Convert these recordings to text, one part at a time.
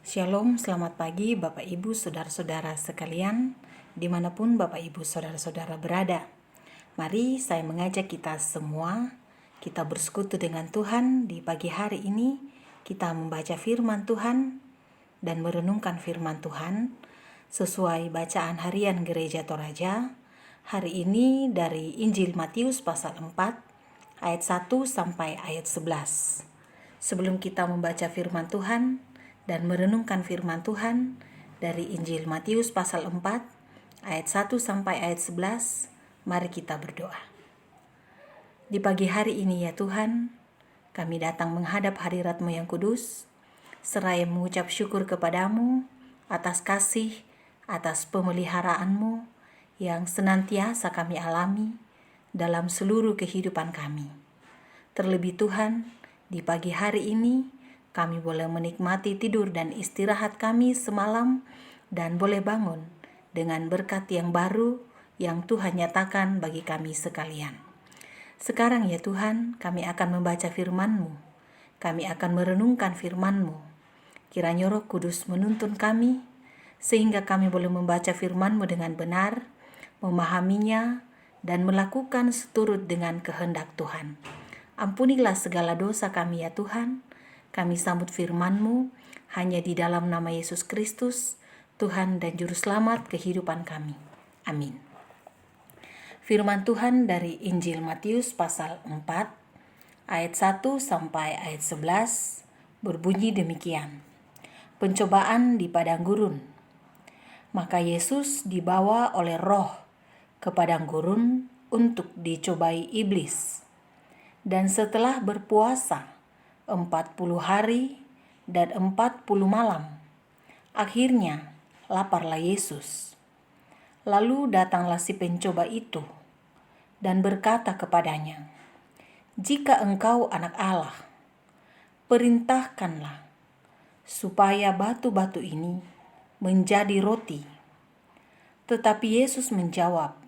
Shalom, selamat pagi Bapak Ibu Saudara-saudara sekalian, dimanapun Bapak Ibu Saudara-saudara berada. Mari saya mengajak kita semua, kita bersekutu dengan Tuhan di pagi hari ini. Kita membaca firman Tuhan dan merenungkan firman Tuhan sesuai bacaan harian Gereja Toraja. Hari ini dari Injil Matius pasal 4 ayat 1 sampai ayat 11. Sebelum kita membaca firman Tuhan dan merenungkan firman Tuhan dari Injil Matius pasal 4 ayat 1 sampai ayat 11, mari kita berdoa. Di pagi hari ini ya Tuhan, kami datang menghadap hadirat-Mu yang kudus, seraya mengucap syukur kepadamu atas kasih, atas pemeliharaan-Mu yang senantiasa kami alami dalam seluruh kehidupan kami. Terlebih Tuhan, di pagi hari ini kami boleh menikmati tidur dan istirahat kami semalam dan boleh bangun dengan berkat yang baru yang Tuhan nyatakan bagi kami sekalian. Sekarang ya Tuhan, kami akan membaca firman-Mu. Kami akan merenungkan firman-Mu. Kiranya Roh Kudus menuntun kami sehingga kami boleh membaca firman-Mu dengan benar, memahaminya, dan melakukan seturut dengan kehendak Tuhan. Ampunilah segala dosa kami ya Tuhan. Kami sambut firman-Mu hanya di dalam nama Yesus Kristus, Tuhan dan Juru Selamat kehidupan kami. Amin. Firman Tuhan dari Injil Matius pasal 4 ayat 1 sampai ayat 11 berbunyi demikian. Pencobaan di padang gurun. Maka Yesus dibawa oleh Roh ke padang gurun untuk dicobai iblis. Dan setelah berpuasa 40 hari dan 40 malam, akhirnya laparlah Yesus. Lalu datanglah si pencoba itu dan berkata kepadanya, "Jika engkau anak Allah, perintahkanlah supaya batu-batu ini menjadi roti." Tetapi Yesus menjawab,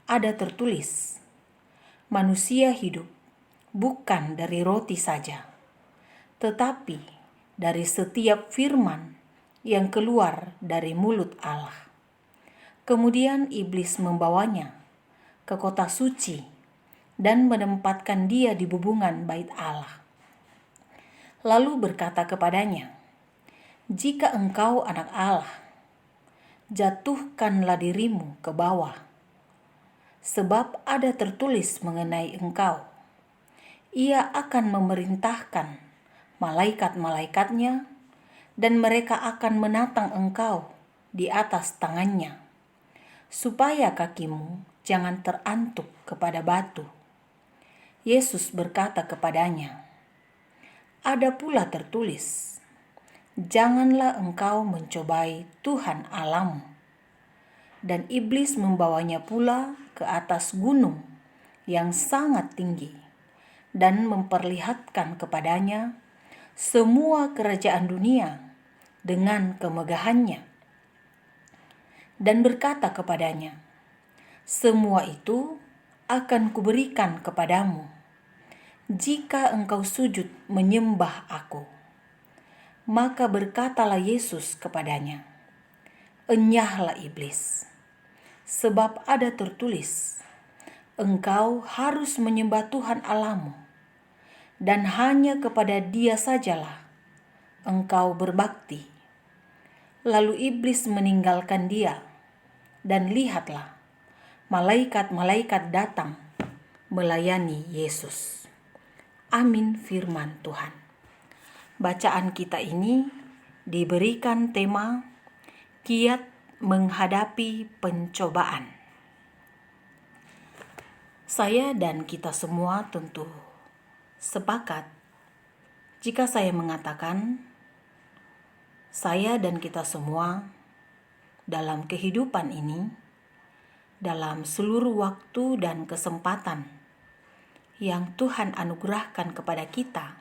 "Ada tertulis, manusia hidup bukan dari roti saja, tetapi dari setiap firman yang keluar dari mulut Allah." Kemudian iblis membawanya ke kota suci dan menempatkan dia di bubungan bait Allah. Lalu berkata kepadanya, "Jika engkau anak Allah, jatuhkanlah dirimu ke bawah, sebab ada tertulis mengenai engkau, Ia akan memerintahkan malaikat-malaikatnya, dan mereka akan menatang engkau di atas tangannya, supaya kakimu jangan terantuk kepada batu." Yesus berkata kepadanya, "Ada pula tertulis, janganlah engkau mencobai Tuhan Allahmu." Dan iblis membawanya pula ke atas gunung yang sangat tinggi dan memperlihatkan kepadanya semua kerajaan dunia dengan kemegahannya. Dan berkata kepadanya, "Semua itu akan kuberikan kepadamu, jika engkau sujud menyembah aku." Maka berkatalah Yesus kepadanya, "Enyahlah iblis, sebab ada tertulis, engkau harus menyembah Tuhan Allahmu, dan hanya kepada Dia sajalah engkau berbakti." Lalu iblis meninggalkan dia, dan lihatlah, malaikat-malaikat datang melayani Yesus. Amin firman Tuhan. Bacaan kita ini diberikan tema kiat menghadapi pencobaan. Saya dan kita semua tentu sepakat jika saya mengatakan saya dan kita semua dalam kehidupan ini, dalam seluruh waktu dan kesempatan yang Tuhan anugerahkan kepada kita,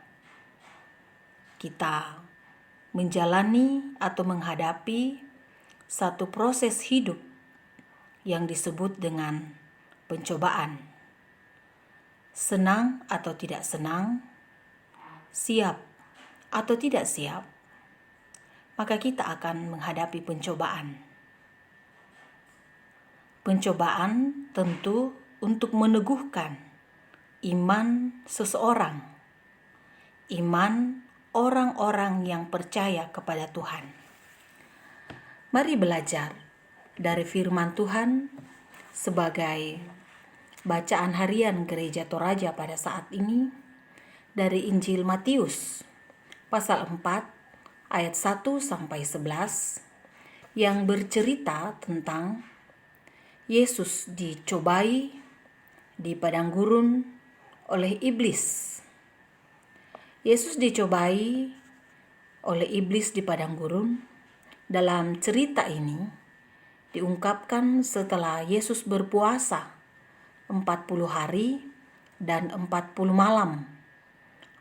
kita menjalani atau menghadapi satu proses hidup yang disebut dengan pencobaan. Senang atau tidak senang, siap atau tidak siap, maka kita akan menghadapi pencobaan. Pencobaan tentu untuk meneguhkan iman seseorang, iman orang-orang yang percaya kepada Tuhan. Mari belajar dari firman Tuhan sebagai bacaan harian Gereja Toraja pada saat ini dari Injil Matius pasal 4 ayat 1-11 yang bercerita tentang Yesus dicobai di padang gurun oleh iblis. Yesus dicobai oleh iblis di padang gurun. Dalam cerita ini diungkapkan setelah Yesus berpuasa 40 hari dan 40 malam.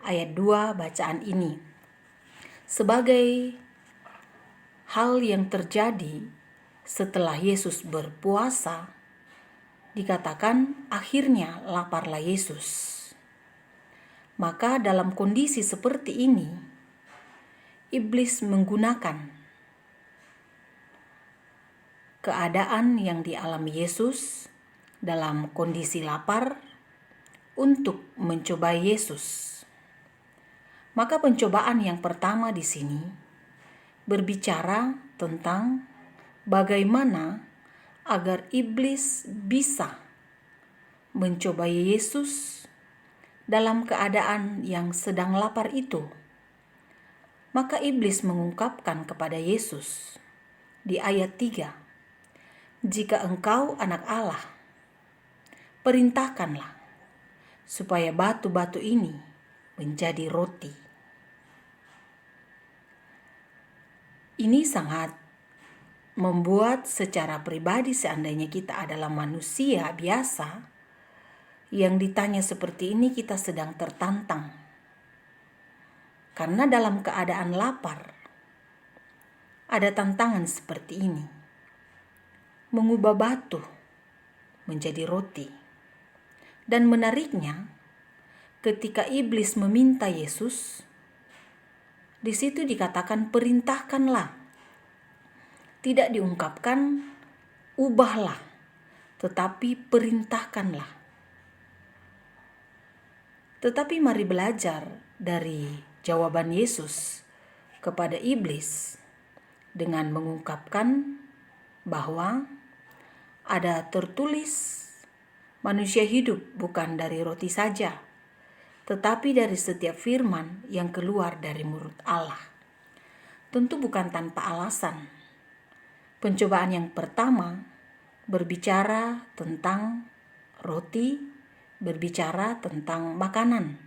Ayat 2 bacaan ini sebagai hal yang terjadi setelah Yesus berpuasa, dikatakan akhirnya laparlah Yesus. Maka dalam kondisi seperti ini, iblis menggunakan keadaan yang dialami Yesus dalam kondisi lapar untuk mencobai Yesus. Maka pencobaan yang pertama di sini berbicara tentang bagaimana agar iblis bisa mencobai Yesus dalam keadaan yang sedang lapar itu. Maka iblis mengungkapkan kepada Yesus di ayat 3, "Jika engkau anak Allah, perintahkanlah supaya batu-batu ini menjadi roti." Ini sangat membuat secara pribadi seandainya kita adalah manusia biasa yang ditanya seperti ini, kita sedang tertantang. Karena dalam keadaan lapar ada tantangan seperti ini. Mengubah batu menjadi roti. Dan menariknya, ketika iblis meminta Yesus, di situ dikatakan perintahkanlah. Tidak diungkapkan ubahlah, tetapi perintahkanlah. Tetapi mari belajar dari jawaban Yesus kepada iblis dengan mengungkapkan bahwa ada tertulis manusia hidup bukan dari roti saja, tetapi dari setiap firman yang keluar dari mulut Allah. Tentu bukan tanpa alasan. Pencobaan yang pertama berbicara tentang roti, berbicara tentang makanan.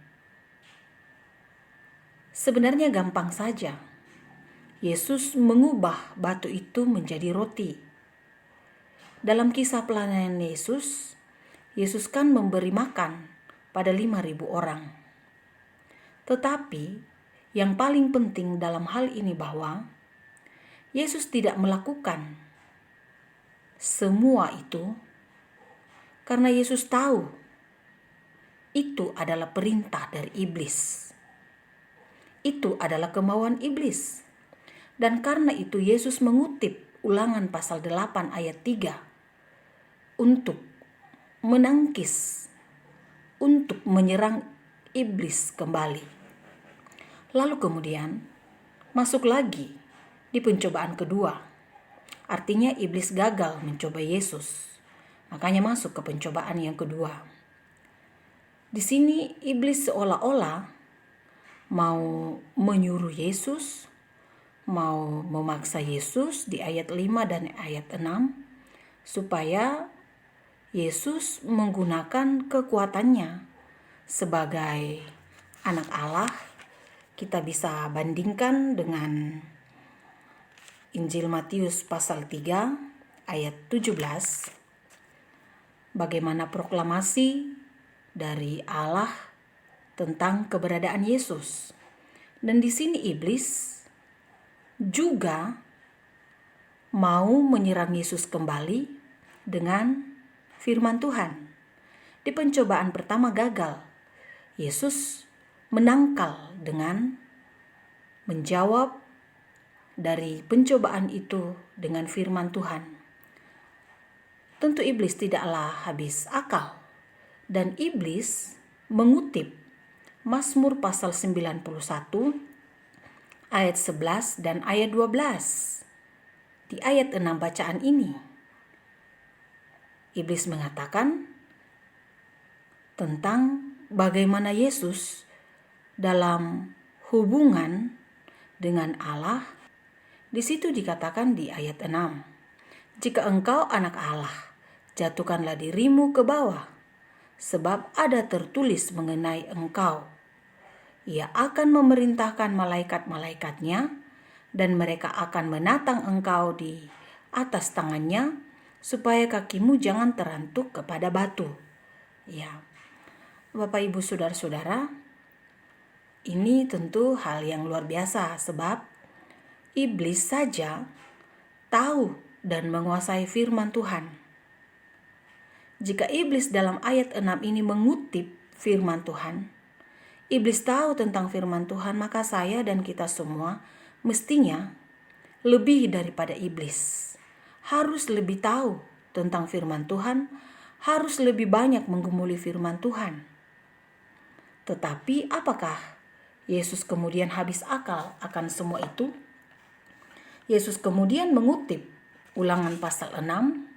Sebenarnya gampang saja. Yesus mengubah batu itu menjadi roti. Dalam kisah pelayanan Yesus, Yesus kan memberi makan pada 5.000 orang. Tetapi yang paling penting dalam hal ini bahwa Yesus tidak melakukan semua itu karena Yesus tahu itu adalah perintah dari iblis. Itu adalah kemauan iblis. Dan karena itu Yesus mengutip Ulangan pasal 8 ayat 3 untuk menangkis, untuk menyerang iblis kembali. Lalu kemudian masuk lagi di pencobaan kedua. Artinya iblis gagal mencoba Yesus. Makanya masuk ke pencobaan yang kedua. Di sini iblis seolah-olah mau menyuruh Yesus, mau memaksa Yesus di ayat 5 dan ayat 6 supaya Yesus menggunakan kekuatannya sebagai anak Allah. Kita bisa bandingkan dengan Injil Matius pasal 3 ayat 17. Bagaimana proklamasi dari Allah tentang keberadaan Yesus. Dan di sini iblis juga mau menyerang Yesus kembali dengan firman Tuhan. Di pencobaan pertama gagal. Yesus menangkal dengan menjawab dari pencobaan itu dengan firman Tuhan. Tentu iblis tidaklah habis akal, dan iblis mengutip Mazmur pasal 91 ayat 11 dan ayat 12. Di ayat 6 bacaan ini, iblis mengatakan tentang bagaimana Yesus dalam hubungan dengan Allah. Di situ dikatakan di ayat 6, "Jika engkau anak Allah, jatuhkanlah dirimu ke bawah, sebab ada tertulis mengenai engkau. Ia akan memerintahkan malaikat-malaikatnya, dan mereka akan menatang engkau di atas tangannya, supaya kakimu jangan terantuk kepada batu." Ya, Bapak Ibu Saudara-saudara, ini tentu hal yang luar biasa, sebab iblis saja tahu dan menguasai firman Tuhan. Jika iblis dalam ayat 6 ini mengutip firman Tuhan, iblis tahu tentang firman Tuhan, maka saya dan kita semua mestinya lebih daripada iblis. Harus lebih tahu tentang firman Tuhan, harus lebih banyak menggumuli firman Tuhan. Tetapi apakah Yesus kemudian habis akal akan semua itu? Yesus kemudian mengutip Ulangan pasal 6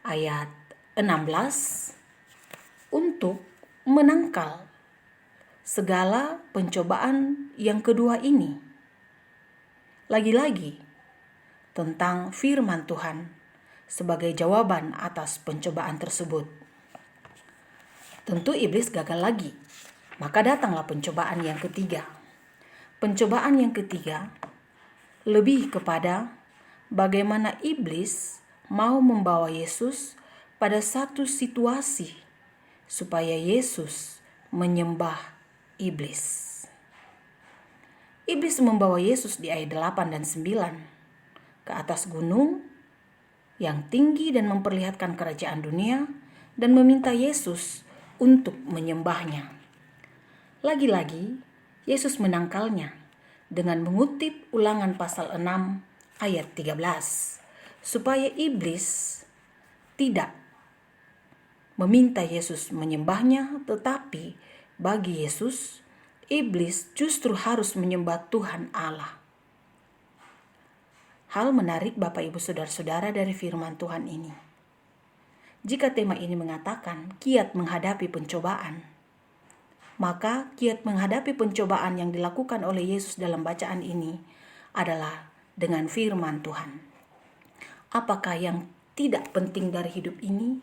ayat 16 untuk menangkal segala pencobaan yang kedua ini. Lagi-lagi tentang firman Tuhan sebagai jawaban atas pencobaan tersebut. Tentu iblis gagal lagi, maka datanglah pencobaan yang ketiga. Pencobaan yang ketiga lebih kepada bagaimana iblis mau membawa Yesus pada satu situasi supaya Yesus menyembah iblis. Iblis membawa Yesus di ayat 8 dan 9 ke atas gunung yang tinggi dan memperlihatkan kerajaan dunia, dan meminta Yesus untuk menyembahnya. Lagi-lagi Yesus menangkalnya dengan mengutip Ulangan pasal 6 ayat 13, supaya iblis tidak meminta Yesus menyembahnya, tetapi bagi Yesus, iblis justru harus menyembah Tuhan Allah. Hal menarik Bapak Ibu Saudara-saudara dari firman Tuhan ini. Jika tema ini mengatakan kiat menghadapi pencobaan, maka kiat menghadapi pencobaan yang dilakukan oleh Yesus dalam bacaan ini adalah dengan firman Tuhan. Apakah yang tidak penting dari hidup ini?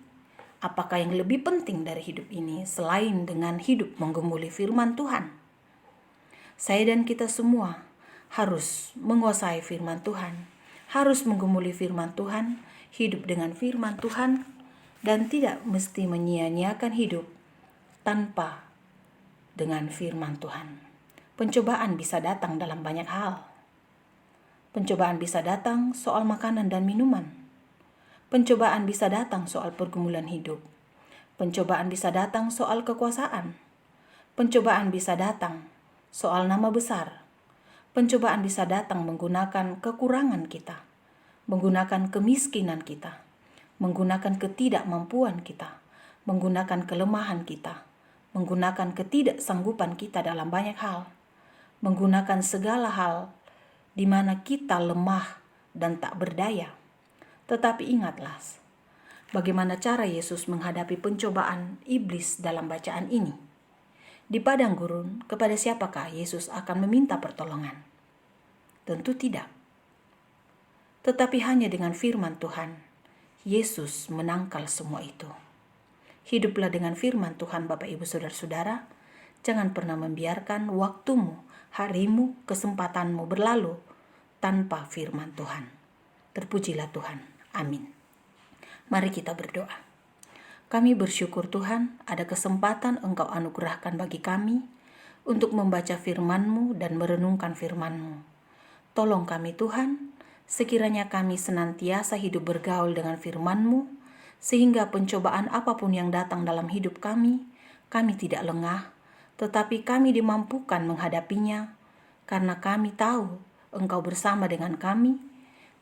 Apakah yang lebih penting dari hidup ini selain dengan hidup menggumuli firman Tuhan? Saya dan kita semua harus menguasai firman Tuhan, harus menggumuli firman Tuhan, hidup dengan firman Tuhan, dan tidak mesti menyia-nyiakan hidup tanpa dengan firman Tuhan. Pencobaan bisa datang dalam banyak hal. Pencobaan bisa datang soal makanan dan minuman. Pencobaan bisa datang soal pergumulan hidup. Pencobaan bisa datang soal kekuasaan. Pencobaan bisa datang soal nama besar. Pencobaan bisa datang menggunakan kekurangan kita, menggunakan kemiskinan kita, menggunakan ketidakmampuan kita, menggunakan kelemahan kita, menggunakan ketidaksanggupan kita dalam banyak hal, menggunakan segala hal di mana kita lemah dan tak berdaya. Tetapi ingatlah, bagaimana cara Yesus menghadapi pencobaan iblis dalam bacaan ini. Di padang gurun, kepada siapakah Yesus akan meminta pertolongan? Tentu tidak. Tetapi hanya dengan firman Tuhan, Yesus menangkal semua itu. Hiduplah dengan firman Tuhan Bapak Ibu Saudara-saudara. Jangan pernah membiarkan waktumu, harimu, kesempatanmu berlalu tanpa firman Tuhan. Terpujilah Tuhan. Amin. Mari kita berdoa. Kami bersyukur Tuhan ada kesempatan Engkau anugerahkan bagi kami untuk membaca firman-Mu dan merenungkan firman-Mu. Tolong kami Tuhan, sekiranya kami senantiasa hidup bergaul dengan firman-Mu, sehingga pencobaan apapun yang datang dalam hidup kami tidak lengah, tetapi kami dimampukan menghadapinya, karena kami tahu Engkau bersama dengan kami,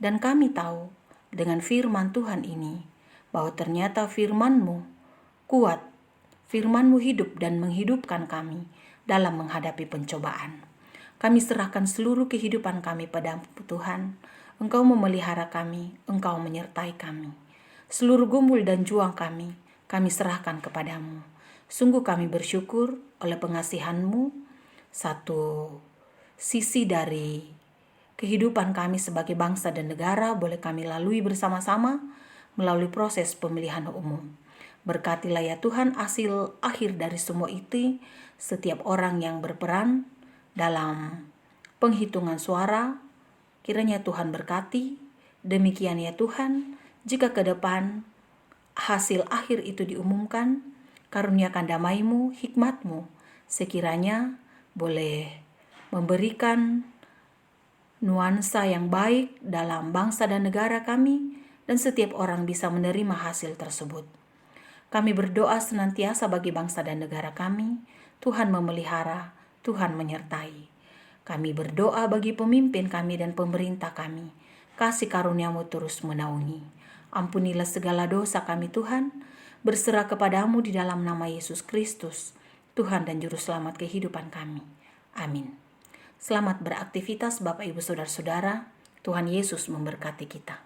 dan kami tahu dengan firman Tuhan ini bahwa ternyata firman-Mu kuat, firman-Mu hidup dan menghidupkan kami dalam menghadapi pencobaan. Kami serahkan seluruh kehidupan kami pada-Mu Tuhan. Engkau memelihara kami, Engkau menyertai kami. Seluruh gumul dan juang kami serahkan kepadamu. Sungguh kami bersyukur oleh pengasihan-Mu, satu sisi dari kehidupan kami sebagai bangsa dan negara boleh kami lalui bersama-sama melalui proses pemilihan umum. Berkatilah ya Tuhan hasil akhir dari semua itu, setiap orang yang berperan dalam penghitungan suara, kiranya Tuhan berkati. Demikian ya Tuhan, jika ke depan hasil akhir itu diumumkan, karuniakan damai-Mu, hikmat-Mu, sekiranya boleh memberikan nuansa yang baik dalam bangsa dan negara kami, dan setiap orang bisa menerima hasil tersebut. Kami berdoa senantiasa bagi bangsa dan negara kami, Tuhan memelihara, Tuhan menyertai. Kami berdoa bagi pemimpin kami dan pemerintah kami, kasih karunia-Mu terus menaungi. Ampunilah segala dosa kami Tuhan, berserah kepadamu di dalam nama Yesus Kristus, Tuhan dan Juru Selamat kehidupan kami. Amin. Selamat beraktivitas Bapak Ibu Saudara-saudara, Tuhan Yesus memberkati kita.